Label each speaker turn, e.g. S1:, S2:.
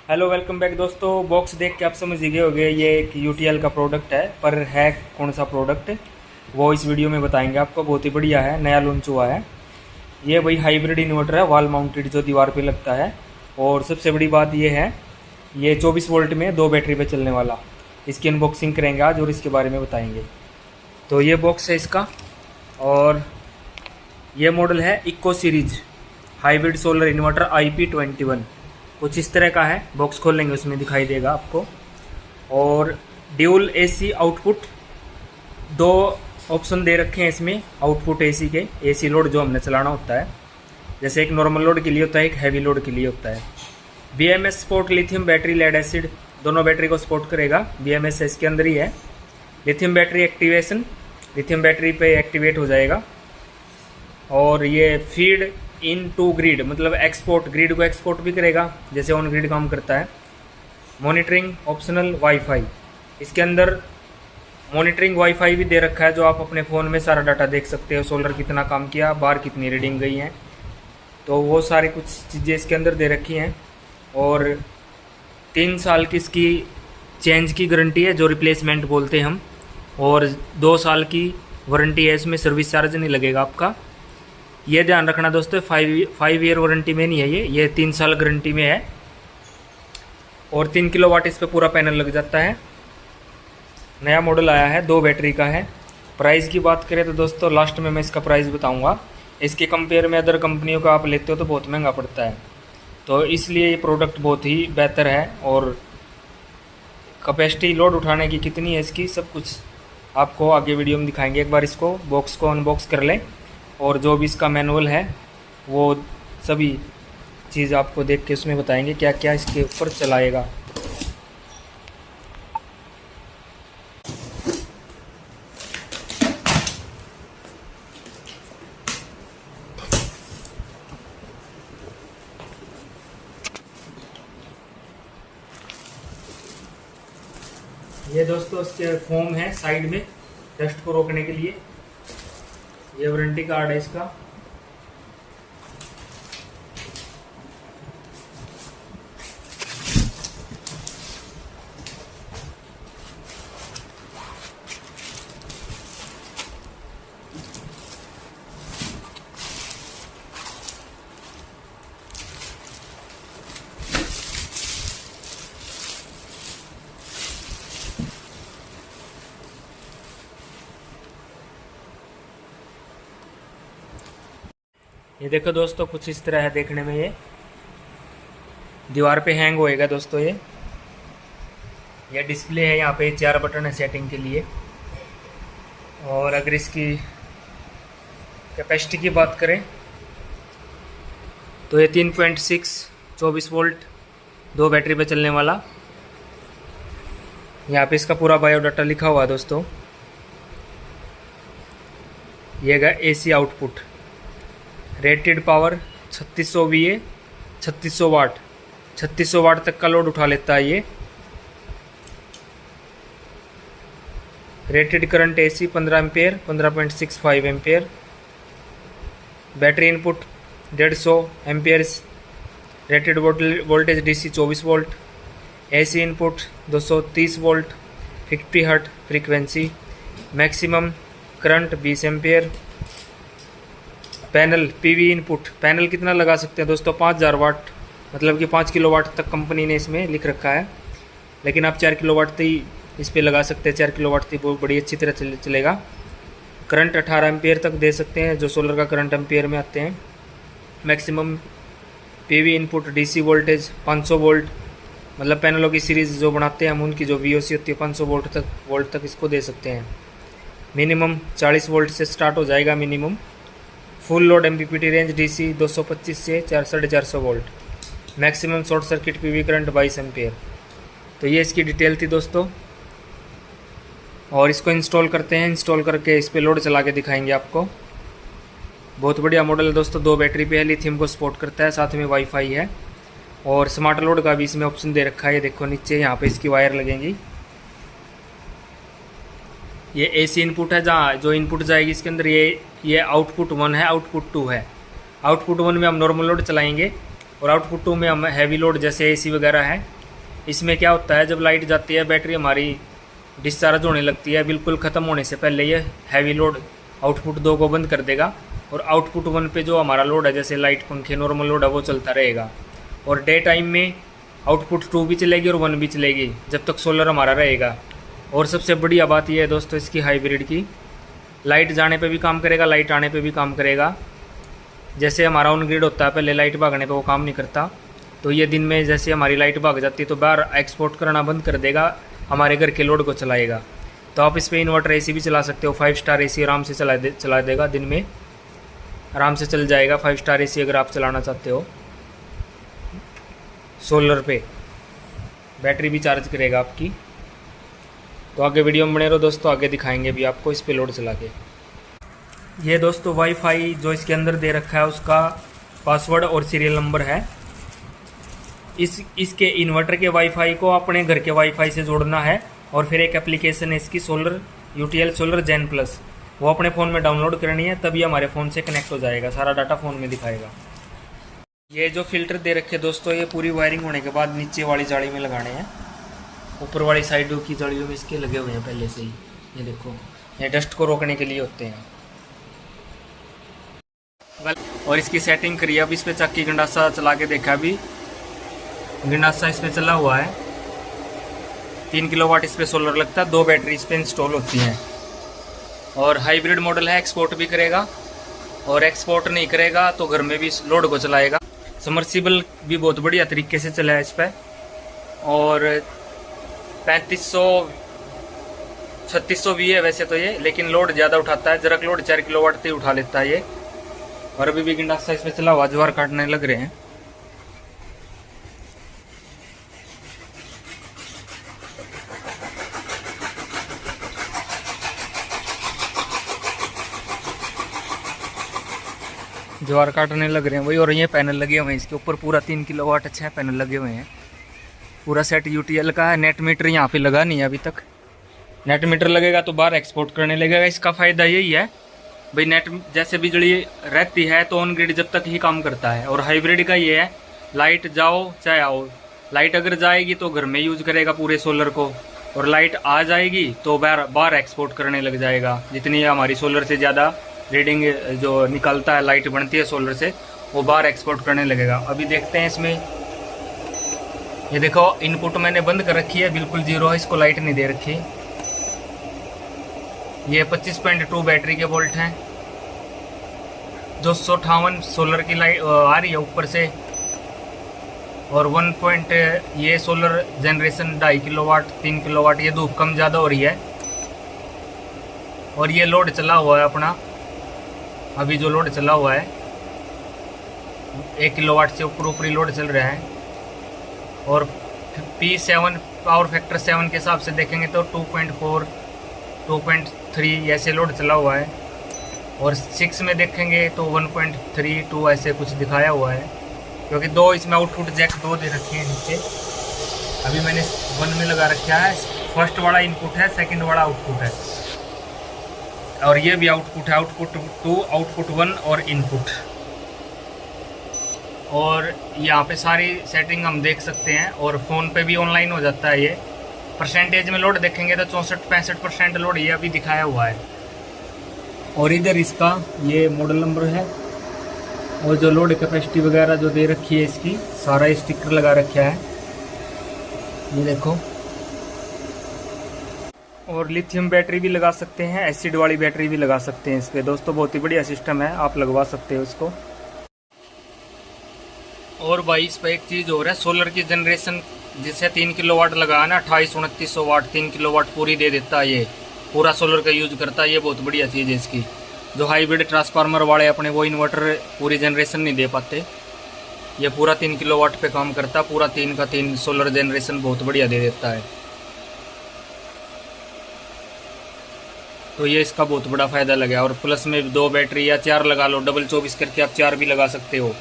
S1: Hello welcome back दोस्तों। Box देख के आप समझ ही गए होंगे ये एक यूटीएल का प्रोडक्ट है, पर है कौन सा प्रोडक्ट वो इस वीडियो में बताएंगे आपको। बहुत ही बढ़िया है, नया लॉन्च हुआ है। ये वही हाइब्रिड इन्वर्टर है, वॉल माउंटेड, जो दीवार पे लगता है। और सबसे बड़ी बात ये है, ये 24 वोल्ट में 2 बैटरी पे चलने वाला। इसकी अनबॉक्सिंग करेंगे आज और इसके बारे में बताएंगे। तो ये बॉक्स है इसका, और ये मॉडल है eco series hybrid solar inverter IP21। कुछ इस तरह का है। बॉक्स खोल लेंगे, उसमें दिखाई देगा आपको। और ड्यूल AC आउटपुट, 2 ऑप्शन दे रखे हैं इसमें आउटपुट AC के। AC लोड जो हमने चलाना होता है, जैसे एक नॉर्मल लोड के लिए होता है, एक हैवी लोड के लिए होता है। BMS support, lithium battery, lead acid, दोनों बैटरी को सपोर्ट करेगा। BMS इसके अंदर ही है। Lithium battery activation, lithium battery पे एक्टिवेट हो जाएगा। और ये फीड इन टू ग्रिड, मतलब एक्सपोर्ट, ग्रिड को एक्सपोर्ट भी करेगा जैसे ऑन ग्रिड काम करता है। मॉनिटरिंग ऑप्शनल वाईफाई, इसके अंदर मॉनिटरिंग वाईफाई भी दे रखा है, जो आप अपने फ़ोन में सारा डाटा देख सकते हो। सोलर कितना काम किया, बार कितनी रीडिंग गई है, तो वो सारी कुछ चीज़ें इसके अंदर दे रखी हैं। और 3 साल की इसकी चेंज की गारंटी है, जो रिप्लेसमेंट बोलते हैं हम। और 2 साल की वारंटी है, इसमें सर्विस चार्ज नहीं लगेगा आपका। ये ध्यान रखना दोस्तों, 5 ईयर वारंटी में नहीं है ये 3 साल गारंटी में है। और 3 किलोवाट इस पे पूरा पैनल लग जाता है। नया मॉडल आया है, 2 बैटरी का है। प्राइस की बात करें तो दोस्तों लास्ट में मैं इसका प्राइस बताऊंगा। इसके कंपेयर में अदर कंपनियों का आप लेते हो तो बहुत महंगा पड़ता है, तो इसलिए ये प्रोडक्ट बहुत ही बेहतर है। और कैपेसिटी लोड उठाने की कितनी है इसकी, सब कुछ आपको आगे वीडियो में दिखाएंगे। एक बार इसको बॉक्स को अनबॉक्स कर लें, और जो भी इसका मैनुअल है वो सभी चीज़ आपको देख के उसमें बताएंगे क्या क्या इसके ऊपर चलाएगा। ये दोस्तों इसके फोम है साइड में, डस्ट को रोकने के लिए। ये वारंटी कार्ड है इसका। ये देखो दोस्तों, कुछ इस तरह है देखने में। ये दीवार पे हैंग होएगा दोस्तों। ये डिस्प्ले है, यहाँ पे 4 बटन है सेटिंग के लिए। और अगर इसकी कैपेसिटी की बात करें तो ये 3.6 24 वोल्ट 2 बैटरी पे चलने वाला। यहाँ पे इसका पूरा बायोडाटा लिखा हुआ है दोस्तों। ये है AC output, rated power 3600 VA, 3600 watt, 3600 watt तक का लोड उठा लेता है ये। Rated current AC 15 ampere, 15.65 ampere. Battery input 150 amperes. Rated voltage DC 24 volt. AC input 230 volt, 50 hertz frequency. Maximum current 20 ampere. Panel PV input, panel कितना लगा सकते हैं दोस्तों, 5000 वाट, मतलब कि 5 किलोवाट तक कंपनी ने इसमें लिख रखा है। लेकिन आप 4 किलोवाट तक ही इस पे लगा सकते हैं। 4 किलोवाट तक बहुत बड़ी अच्छी तरह चलेगा। करंट 18 एम्पेयर तक दे सकते हैं, जो सोलर का करंट एम्पेयर में आते हैं। Maximum PV input DC voltage 500 volt, मतलब पैनलों की सीरीज़ जो बनाते हैं हम, उनकी जो VOC होती है 500 वोल्ट तक इसको दे सकते हैं। मिनिमम 40 वोल्ट से स्टार्ट हो जाएगा minimum. Full load MPPT range DC 225 से 450 volt. Maximum short circuit PV current 22 ampere. तो ये इसकी डिटेल थी दोस्तों। और इसको इंस्टॉल करते हैं, इंस्टॉल करके इस पे लोड चला के दिखाएंगे आपको। बहुत बढ़िया मॉडल है दोस्तों, 2 बैटरी पे है, लिथियम को सपोर्ट करता है, साथ में वाईफाई है। और स्मार्ट लोड का भी इसमें ऑप्शन दे रखा है। ये देखो नीचे यहाँ पे इसकी वायर लगेंगी। ये AC इनपुट है, जहाँ जो इनपुट जाएगी इसके अंदर ये आउटपुट 1 है, आउटपुट 2 है। आउटपुट 1 में हम नॉर्मल लोड चलाएंगे, और आउटपुट 2 में हम हैवी लोड जैसे AC वगैरह है इसमें क्या होता है, जब लाइट जाती है बैटरी हमारी डिस्चार्ज होने लगती है, बिल्कुल ख़त्म होने से पहले ये हैवी लोड आउटपुट 2 को बंद कर देगा और आउटपुट 1 पे जो हमारा लोड है, जैसे लाइट पंखे नॉर्मल लोड है, वो चलता रहेगा। और डे टाइम में आउटपुट 2 भी चलेगी और 1 भी चलेगी जब तक सोलर हमारा रहेगा। और सबसे बढ़िया बात यह है दोस्तों इसकी हाइब्रिड की, लाइट जाने पे भी काम करेगा, लाइट आने पे भी काम करेगा। जैसे हमारा ऑन ग्रिड होता है, पहले लाइट भागने पे वो काम नहीं करता, तो ये दिन में जैसे हमारी लाइट भाग जाती है तो बाहर एक्सपोर्ट करना बंद कर देगा, हमारे घर के लोड को चलाएगा। तो आप इस पर इन्वर्टर AC भी चला सकते हो, 5 स्टार AC आराम से चला देगा, दिन में आराम से चल जाएगा 5 स्टार AC अगर आप चलाना चाहते हो। सोलर पे बैटरी भी चार्ज करेगा आपकी। तो आगे वीडियो में बने रहो दोस्तों, आगे दिखाएंगे भी आपको इस पे लोड चला के। ये दोस्तों वाईफाई जो इसके अंदर दे रखा है उसका पासवर्ड और सीरियल नंबर है। इसके इन्वर्टर के वाईफाई को अपने घर के वाईफाई से जोड़ना है और फिर एक एप्लीकेशन है इसकी सोलर UTL सोलर जेन प्लस, वो अपने फ़ोन में डाउनलोड करनी है, तभी हमारे फ़ोन से कनेक्ट हो जाएगा, सारा डाटा फ़ोन में दिखाएगा। ये जो फिल्टर दे रखे दोस्तों, ये पूरी वायरिंग होने के बाद नीचे वाली जाली में लगाने हैं। ऊपर वाली साइडों की जालियों में इसके लगे हुए हैं पहले से ही, ये देखो, ये डस्ट को रोकने के लिए होते हैं। और इसकी सेटिंग करी, अब इस पर चक्की गंडासा चला के देखा, अभी गंडासा इस पर चला हुआ है। 3 किलोवाट इस पर सोलर लगता है, 2 बैटरी इस पर इंस्टॉल होती हैं। और हाइब्रिड मॉडल है, एक्सपोर्ट भी करेगा और एक्सपोर्ट नहीं करेगा तो घर में भी लोड को चलाएगा। समर्सिबल भी बहुत बढ़िया तरीके से चला है इस पर। और 3500-3600 भी है वैसे तो ये, लेकिन लोड ज़्यादा उठाता है, जरक लोड 4 किलोवाट तक उठा लेता है ये। और अभी भी गंडासा इसमें चला हुआ, ज्वार काटने लग रहे हैं। ज्वार काटने लग रहे हैं वही। और ये पैनल लगे हुए हैं इसके ऊपर, पूरा 3 किलोवाट अच्छा है, पैनल लगे हुए हैं। पूरा सेट UTL का है। नेट मीटर यहाँ पे लगा नहीं है अभी तक, नेट मीटर लगेगा तो बाहर एक्सपोर्ट करने लगेगा। इसका फ़ायदा यही है भाई, नेट जैसे बिजली रहती है तो ऑन ग्रिड जब तक ही काम करता है। और हाइब्रिड का ये है, लाइट जाओ चाहे आओ, लाइट अगर जाएगी तो घर में यूज करेगा पूरे सोलर को, और लाइट आ जाएगी तो बाहर एक्सपोर्ट करने लग जाएगा। जितनी हमारी सोलर से ज़्यादा रीडिंग जो निकलता है, लाइट बनती है सोलर से, वो बाहर एक्सपोर्ट करने लगेगा। अभी देखते हैं इसमें, ये देखो इनपुट मैंने बंद कर रखी है, बिल्कुल जीरो है, इसको लाइट नहीं दे रखी। ये 25.2 बैटरी के वोल्ट हैं, 258 सोलर की लाइट आ रही है ऊपर से। और 1 ये सोलर जनरेशन 2.5 किलोवाट 3 किलोवाट, ये धूप कम ज़्यादा हो रही है। और ये लोड चला हुआ है अपना, अभी जो लोड चला हुआ है 1 किलोवाट से ऊपरी लोड चल रहा है। और P7 पावर फैक्टर 7 के हिसाब से देखेंगे तो 2.4 2.3 ऐसे लोड चला हुआ है। और 6 में देखेंगे तो 1.32 ऐसे कुछ दिखाया हुआ है, क्योंकि 2 इसमें आउटपुट जैक 2 दे रखे हैं नीचे। अभी मैंने 1 में लगा रखा है, फर्स्ट वाला इनपुट है, सेकंड वाला आउटपुट है। और ये भी आउटपुट है, आउटपुट 2 आउटपुट 1 और इनपुट। और यहाँ पे सारी सेटिंग हम देख सकते हैं, और फ़ोन पे भी ऑनलाइन हो जाता है ये। परसेंटेज में लोड देखेंगे तो 64-65% लोड ये अभी दिखाया हुआ है। और इधर इसका ये मॉडल नंबर है, और जो लोड कैपेसिटी वगैरह जो दे रखी है इसकी, सारा स्टिकर लगा रखा है, ये देखो। और लिथियम बैटरी भी लगा सकते हैं, एसिड वाली बैटरी भी लगा सकते हैं इस पर दोस्तों। बहुत ही बढ़िया सिस्टम है, आप लगवा सकते हो इसको। और भाई इस पर एक चीज़ हो रहा है, सोलर की जनरेशन जिससे 3 किलोवाट लगाना 2800-2900 वाट 3 किलोवाट पूरी दे देता है। ये पूरा सोलर का यूज करता है, ये बहुत बढ़िया चीज़ है इसकी। जो हाइब्रिड ट्रांसफार्मर वाले अपने वो इन्वर्टर पूरी जनरेशन नहीं दे पाते, ये पूरा 3 किलोवाट पे काम करता, पूरा 3 का 3 सोलर जनरेशन बहुत बढ़िया दे देता है। तो ये इसका बहुत बड़ा फ़ायदा लगा। और प्लस में 2 बैटरी या 4 लगा लो, डबल 24 करके आप 4 भी लगा सकते हो।